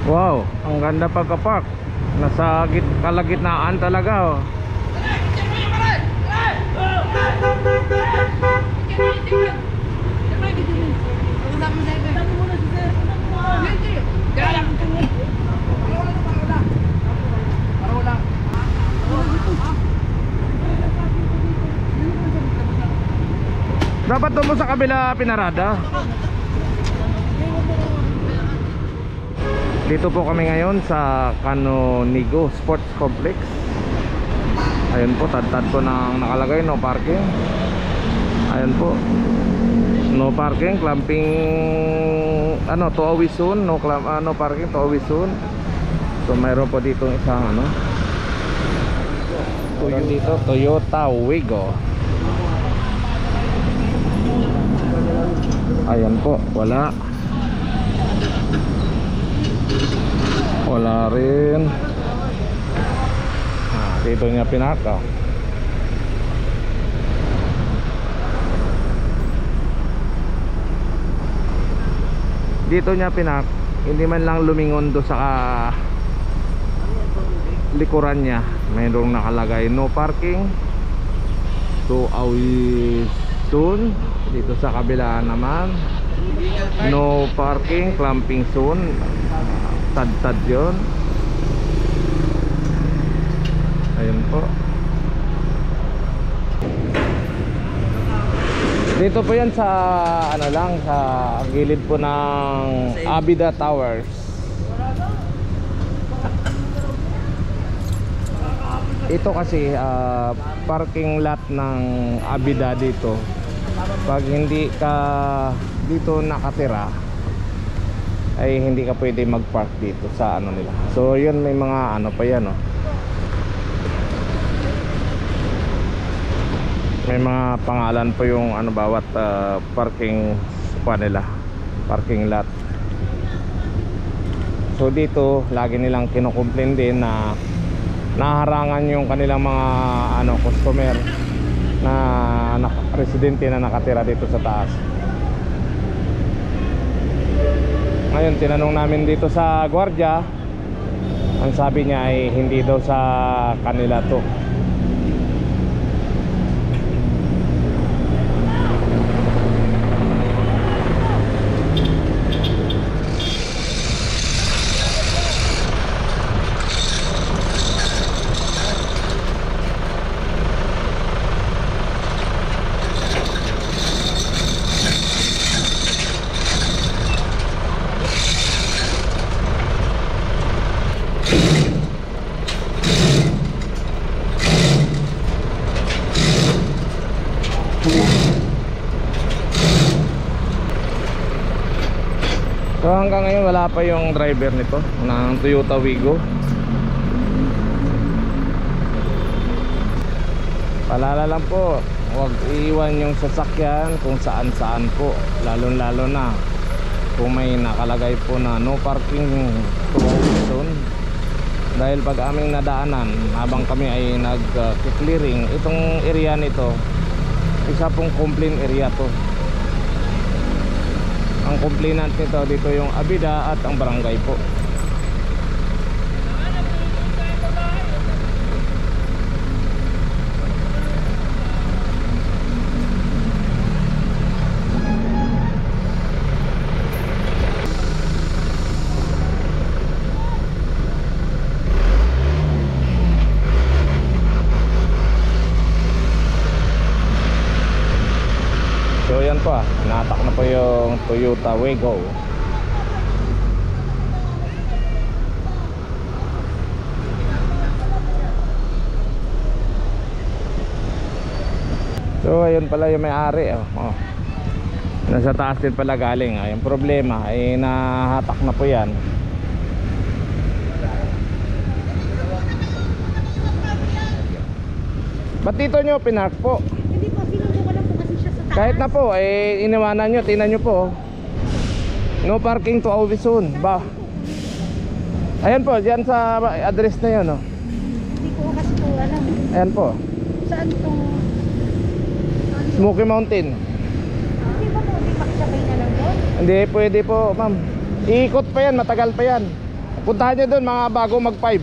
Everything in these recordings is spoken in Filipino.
Wow, ang ganda pagka-park. Nasa kalagitnaan talaga, oh. Dapat doon mo sa kabila pinarada. Dito po kami ngayon sa Canonigo Sports Complex. Ayun po, tad-tad po nang nakalagay no parking. Ayun po, no parking, clamping, ano, to always soon, no parking, to always soon. So mayroon po dito isang ano, dito Toyota Wigo. Ayan po, wala rin. Dito niya pinaka. Dito niya pinak. Hindi man lang lumingon do sa likuran niya. Mayroong nakalagay no parking, to always soon. Dito sa kabila naman no parking, clamping soon. Tad-tad yun. Ayun po. Dito po yan sa ano lang, sa gilid po ng Abida Towers. Ito kasi parking lot ng Abida dito. Pag hindi ka dito nakatira ay hindi ka pwede mag-park dito sa ano nila. So yun, may mga ano pa yan, oh. May mga pangalan po yung ano bawat parking pa nila, parking lot. So dito lagi nilang kino-complain din na naharangan yung kanilang mga ano customer na residente na nakatira dito sa taas. Ngayon tinanong namin dito sa gwardiya, ang sabi niya ay hindi daw sa kanila to. So hanggang ngayon wala pa yung driver nito ng Toyota Wigo. Paalala lang po, huwag iiwan yung sasakyan kung saan-saan po, lalo na kung may nakalagay po na no parking zone. Dahil pag aming nadaanan habang kami ay nag-clearing itong area nito, isa pong complaint area to. Ang complainant nito dito yung Abida at ang barangay po. So yan po, natak na po yung Toyota Wigo. So ayun pala yung may-ari, oh. Nasa taas din pala galing. Yung problema ay nahatak na po yan. Ba't dito nyo pinark po? Hindi po, sinubukan lang po kasi siya sa taas. Kahit na po, iniwanan nyo, tingnan nyo po. No parking to always soon. Ba? Ayan po, dyan sa address na yun, oh. Hindi ko kasi po alam. Ayan po, Saan itong... Smoky Mountain. Hindi ba po, hindi makisabay na lang doon? Hindi pwede po, ma'am. Iikot pa yan, matagal pa yan. Puntahan nyo doon mga bago mag 5.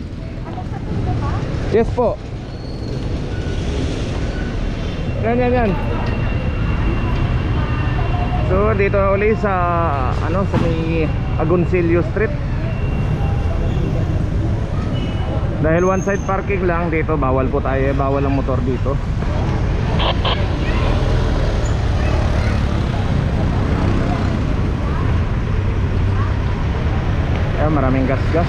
Yes po. Yan. So dito uli sa sa may Agoncillo Street. Dahil one side parking lang dito, bawal po tayo, bawal ang motor dito. Maraming gas-gas.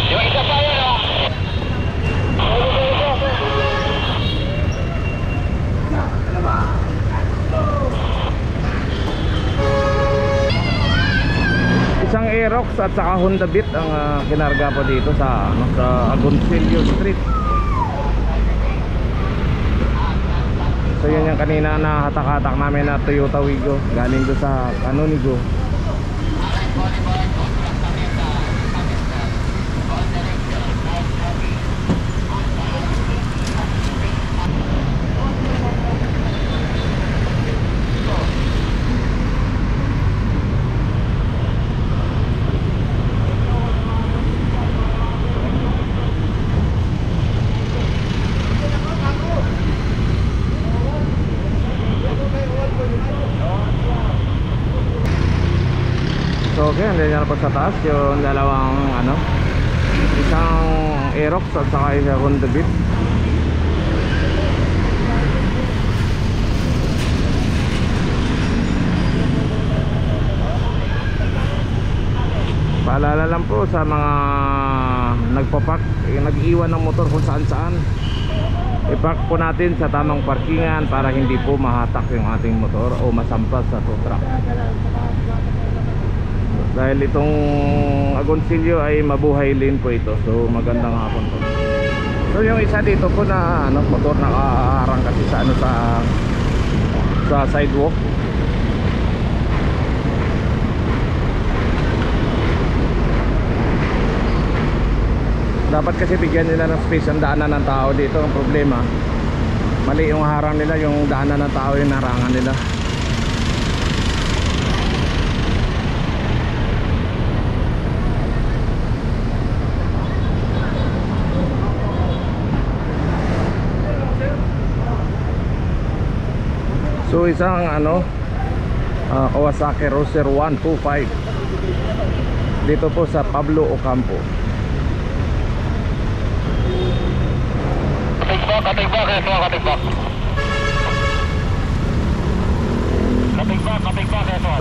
Yung isa pa yun, oh. Isang Aerox at saka Honda Beat ang kinarga po dito sa sa Agoncillo Street. So yun yung kanina na hatak-hatak namin na Toyota Wigo galing doon sa Canonigo. So okay, andyan na po sa taas yung dalawang isang Aerox at saka isang Honda Beat. Paalala lang po sa mga nagpapark, nag-iwan ng motor kung saan saan, i-park po natin sa tamang parkingan para hindi po mahatak yung ating motor o masampas sa tow truck. Dahil itong Agoncillo ay mabuhay lane po ito. So magandang hapon po. So yung isa dito po na motor nakaharang kasi sa sa sidewalk. Dapat kasi bigyan nila ng space ang daanan ng tao dito. Ang problema, mali yung harang nila, yung daanan ng tao yung narangan nila. So isang Kawasaki Roser 125 dito po sa Pablo Ocampo.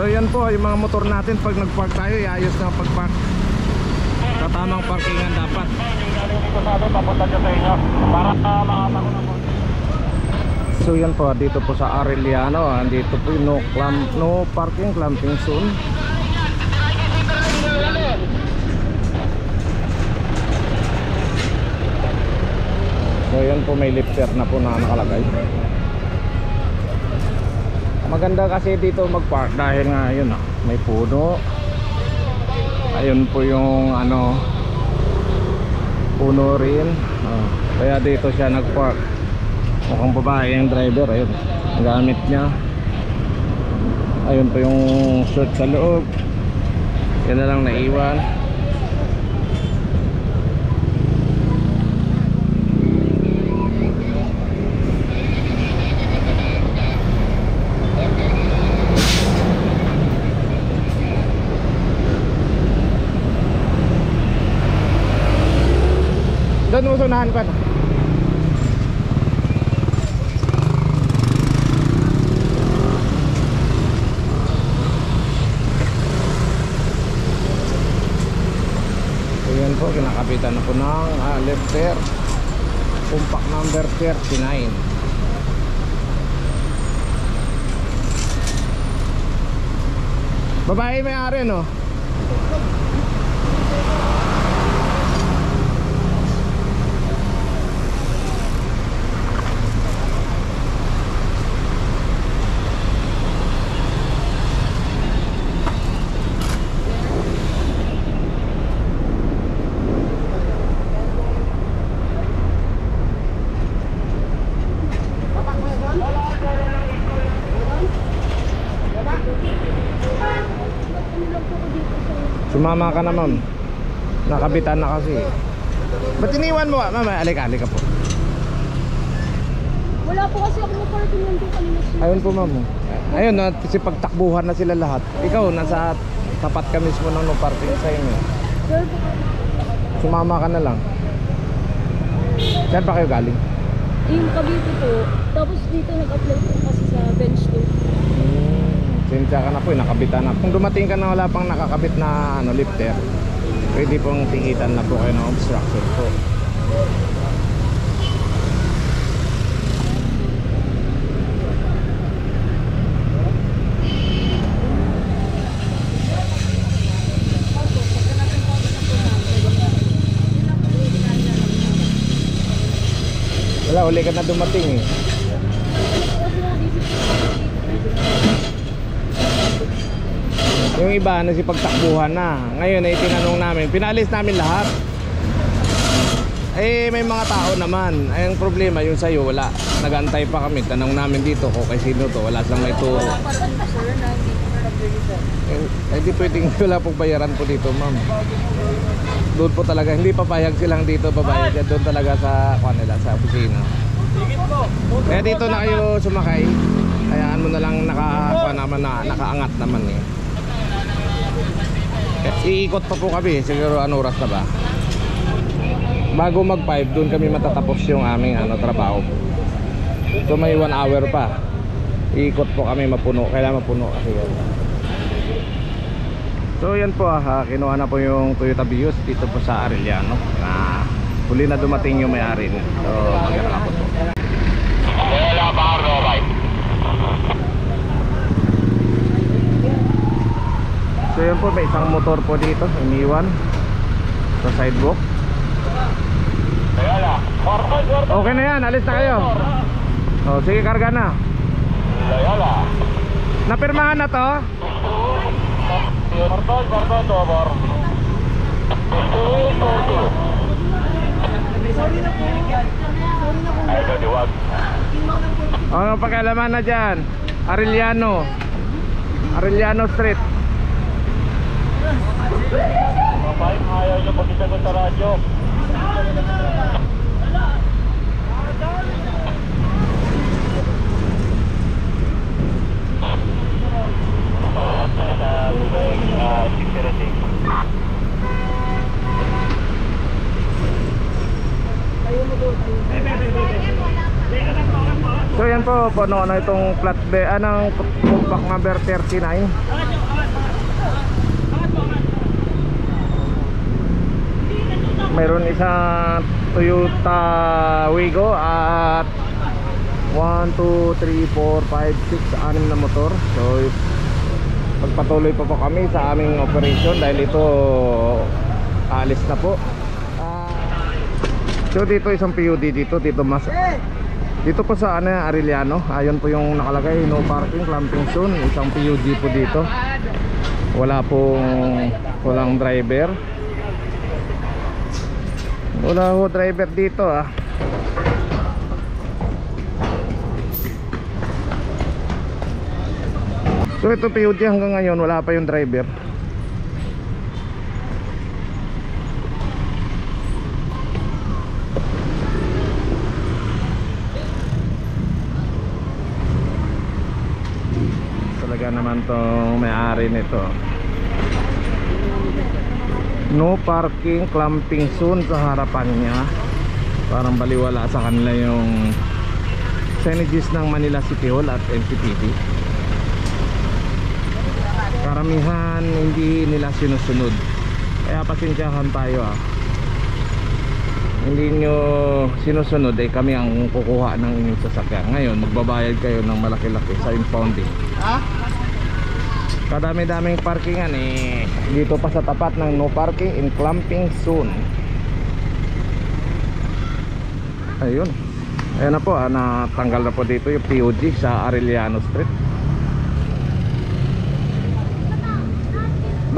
So yan po yung mga motor natin, pag nagpark tayo iayos na ang pagpark sa tamang parkingan dapat. Yung galing dito sa atin, papunta dyan sa inyo para makapako na po. So yan po, dito po sa Arellano, dito po yung no parking, clamping zone. So yan po, may lifter na po na nakalagay. Maganda kasi dito magpark dahil nga yun may puno. Ayun po yung puno rin. Kaya dito siya nagpark. Mukhang babae yung driver, ayun, ang gamit niya. Ayun po yung shirt sa loob. Yan na lang naiwan. Doon mo sunahan pa. Po, kinakapitan na po ng lifter, compact number 39. Babae may-ari, no? Sumama ka na ma'am. Nakabitan na kasi. Ba't iniwan mo? Ma'am, alika po. Wala po kasi ako na parking nandun kanina. Ayun po ma'am. Ayun, kasi pagtakbuhan na sila lahat. Ikaw, nasa tapat ka mismo ng no parking sa inyo. Sir, Sumama ka na lang. Saan pa kayo galing? yung Cavite po. Tapos dito nag-apply po kasi sa bench 2. Sinsya ka na po, nakabitan na. Kung dumating ka na wala pang nakakabit na lifter, pwede pong tingitan na po kayo ng obstruction po. Wala, uli ka na dumating eh. Yung iba nasipagtakbuhan na. Ngayon ay tinanong namin, pinaalis namin lahat. Eh may mga tao naman. Ay ang problema yung sa'yo wala. Nag-antay pa kami. Tanong namin dito kung kay sino to. Wala silang may turo. Eh di pwedeng wala pong bayaran po dito ma'am. Doon po talaga. Hindi papayag silang dito babayad. Doon talaga sa kanila sa opisina. Kaya dito na kayo sumakay. Hayaan mo na lang nakaangat naman eh. Iikot pa po kami. Siguro ano oras na ba? Bago mag 5 doon kami matatapos yung aming trabaho. So may 1 hour pa. Iikot po kami mapuno. Kailangan mapuno kasi yan. So yan po kinuha na po yung Toyota Vios dito po sa Arellano na huli na dumating yung may-ari. So mag-iraka po. Wala pa ako, bye. So yan po, may isang motor po dito iniwan sa sidewalk. Wala. Okay na yan, alis na kayo. O sige, karga na. Wala. Napirmahan na to? Pardon, Tobor. Ay, diwag. Ano pakialaman na dyan? Arellano Street. Mabay, ayaw nyo pag-isagot sa radyo. So yan po, puno na itong flat B, anong compact number 39. Mayroon isang Toyota Wigo at 1, 2, 3, 4, 5, 6, 6 na motor. So pagpatuloy pa po kami sa aming operation dahil ito alis na po. So dito isang PUD dito dito po sa Arellano. Ayun po yung nakalagay, no parking, clamping zone. Isang PUD po dito. Walang driver. Wala ho driver dito So ito PUD hanggang ngayon wala pa yung driver. Talaga naman tong may-ari nito. No parking, clamping zone sa harapan niya. Parang baliwala sa kanila yung signages ng Manila City Hall at NCPD. Karamihan hindi nila sinusunod. Kaya pasensyahan tayo Hindi nyo sinusunod kami ang kukuha ng inyong sasakyan. Ngayon magbabayad kayo ng malaki-laki sa impounding. Kadami-daming parkingan dito pa sa tapat ng no parking in clamping zone. Ayun. Ayan na po, natanggal na po dito yung PUD sa Arellano Street.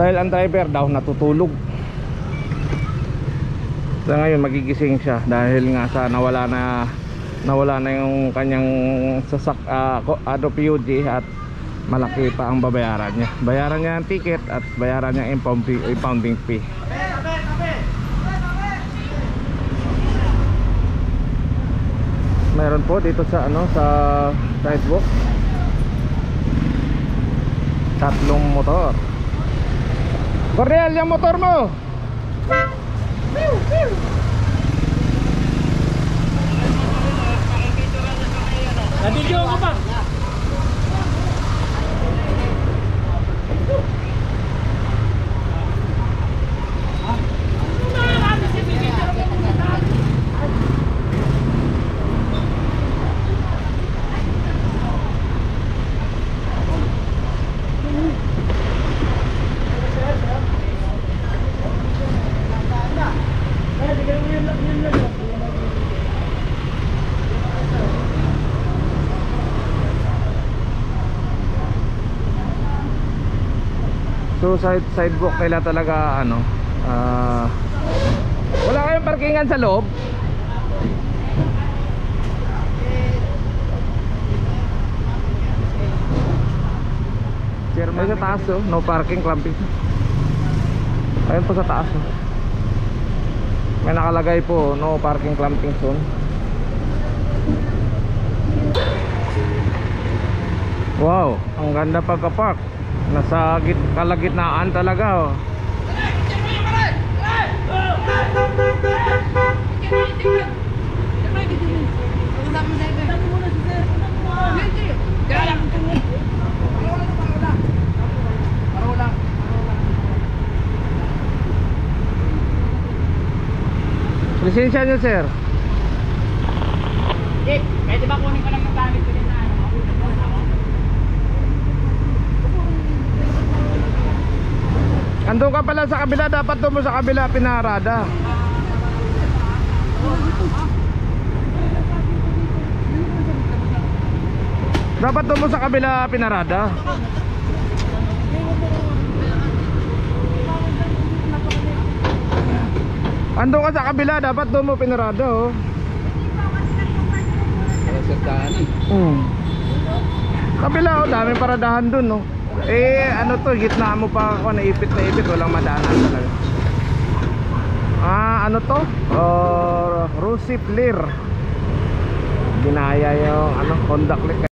Dahil ang driver daw natutulog. So ngayon magigising siya dahil nga sa nawala na yung kanyang PUD at malaki pa ang babayaran niya. Bayaran niya ang ticket at bayaran niya ang impounding fee. Meron po dito sa sa sidewalk tatlong motor. Cornel, yung motor mo. Nabidyo ko pa. So sidewalk kailan talaga wala kayong parkingan sa loob? Ay, sa taas no parking clamping. Ayun po sa taas may nakalagay po no parking clamping zone. Wow, ang ganda pagka-park. Nasa kalagitnaan talaga Lisensya nyo, sir? Pwede ba kunin ko lang yung gamit ko din na Andun ka pala sa kabila, dapat doon mo sa kabila pinarada. Dapat doon mo sa kabila pinarada. Andun ka sa kabila, dapat doon mo pinarada Kabila daming paradahan doon ano to, gitna mo pa ako naipit, walang madaanan talaga. Ano to? Rusip Lir. Ginaya yung conduct